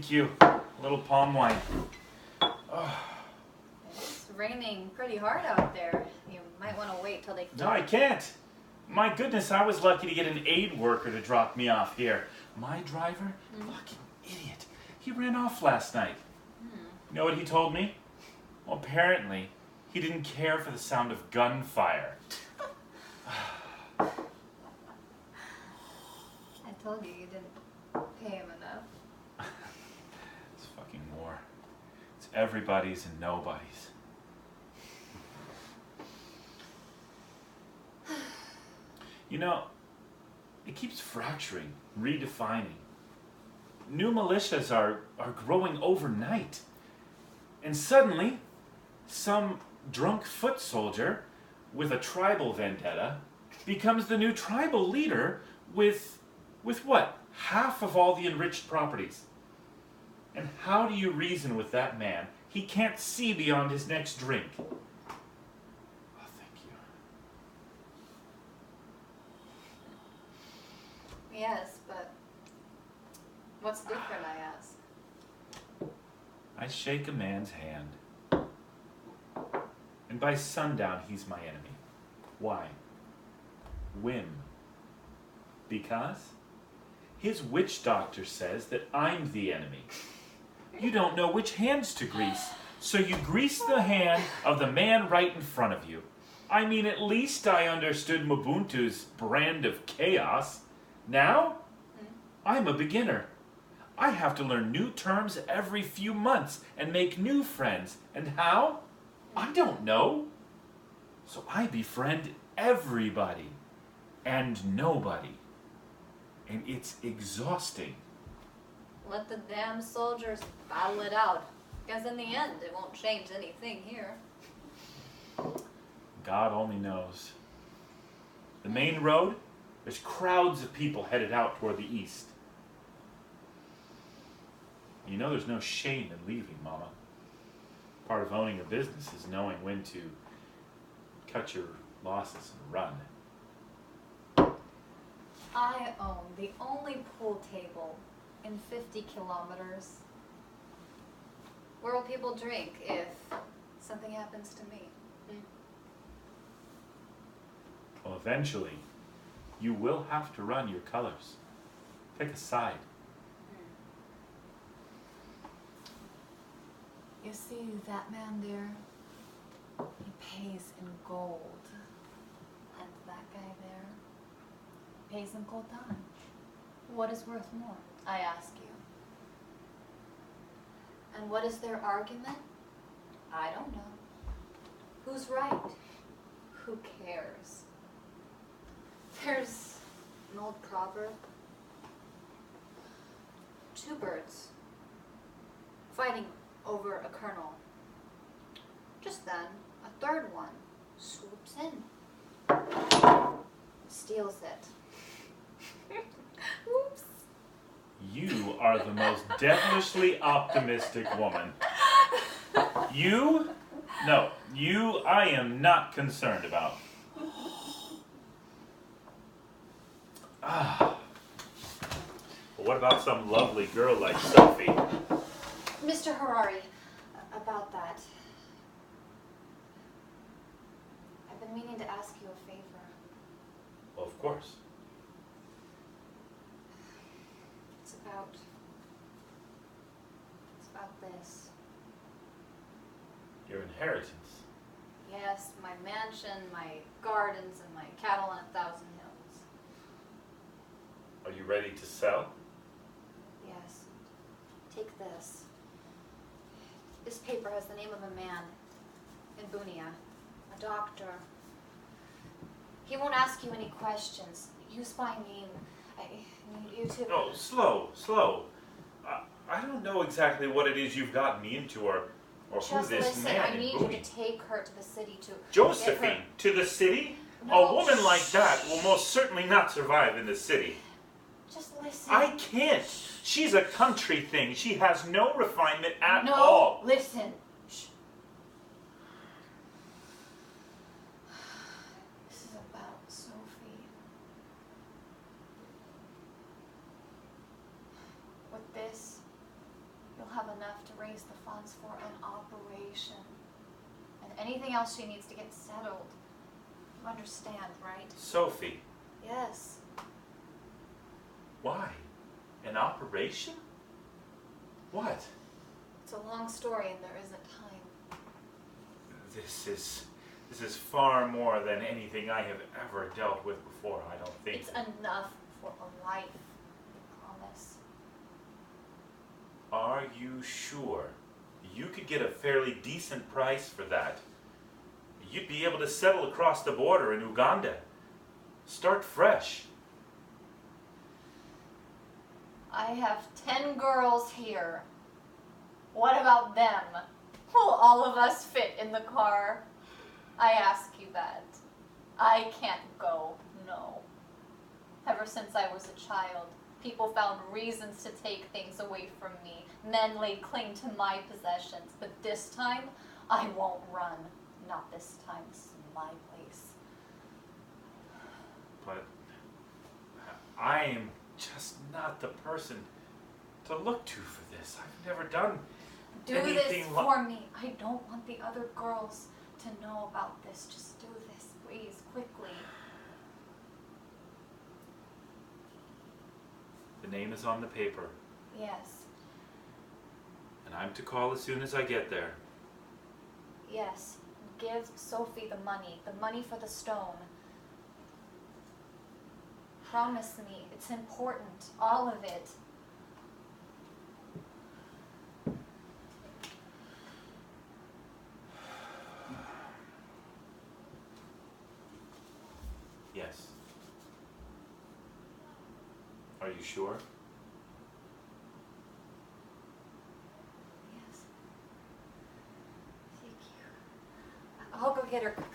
Thank you. A little palm wine. Oh. It's raining pretty hard out there. You might want to wait till they... No, I can't. My goodness, I was lucky to get an aid worker to drop me off here. My driver? Fucking idiot. He ran off last night. You know what he told me? Well, apparently, he didn't care for the sound of gunfire. I told you you didn't pay him enough. It's fucking war. It's everybody's and nobody's. You know, it keeps fracturing, redefining. New militias are growing overnight. And suddenly, some drunk foot soldier with a tribal vendetta becomes the new tribal leader with what? Half of all the enriched properties. And how do you reason with that man? He can't see beyond his next drink. Oh, thank you. Yes, but what's different, I ask? I shake a man's hand. And by sundown, he's my enemy. Why? Whim. Because his witch doctor says that I'm the enemy. You don't know which hands to grease, so you grease the hand of the man right in front of you. I mean, at least I understood Mubuntu's brand of chaos. Now, I'm a beginner. I have to learn new terms every few months and make new friends. And how? I don't know. So I befriend everybody and nobody. And it's exhausting. Let the damn soldiers battle it out. Because in the end, it won't change anything here. God only knows. The main road, there's crowds of people headed out toward the east. You know there's no shame in leaving, Mama. Part of owning a business is knowing when to cut your losses and run. I own the only pool table in 50 kilometers. Where will people drink if something happens to me? Well, eventually, you will have to run your colors. Pick a side. You see that man there? He pays in gold. And that guy there pays in coltan. What is worth more, I ask you? And what is their argument? I don't know. Who's right? Who cares? There's an old proverb. Two birds fighting over a kernel. Just then, a third one swoops in, steals it. Oops. You are the most devilishly optimistic woman. You? No, you I am not concerned about. What about some lovely girl like Sophie? Mr. Harari, about that. I've been meaning to ask you a favor. Well, of course. It's about this. Your inheritance. Yes, my mansion, my gardens, and my cattle on 1,000 hills. Are you ready to sell? Yes. Take this. This paper has the name of a man in Bunia, a doctor. He won't ask you any questions. Use my name. I need you to... Oh, slow. I don't know exactly what it is you've gotten me into or Just who this listen, man I need in you Bowie. to take her to the city to... Josephine, to the city? No, A woman like that will most certainly not survive in the city. Just listen. I can't. She's a country thing. She has no refinement at all. No, listen. Shh. This is about Sophie. With this, have enough to raise the funds for an operation. And anything else she needs to get settled. You understand, right? Sophie, Yes. why? An operation? What? It's a long story and there isn't time. This is far more than anything I have ever dealt with before, I don't think. It's enough for a life, I promise. Are you sure? You could get a fairly decent price for that. You'd be able to settle across the border in Uganda. Start fresh. I have 10 girls here. What about them? Will all of us fit in the car? I ask you that. I can't go, no. Ever since I was a child, people found reasons to take things away from me. Men laid claim to my possessions. But this time, I won't run. Not this time. This is my place. But I am just not the person to look to for this. I've never done Do anything this for me. I don't want the other girls to know about this. Just do this, please, quickly. The name is on the paper, Yes. and I'm to call as soon as I get there. Yes. Give Sophie the money for the stone. Promise me, it's important, all of it. Yes. Are you sure? Yes. Thank you. I'll go get her quickly.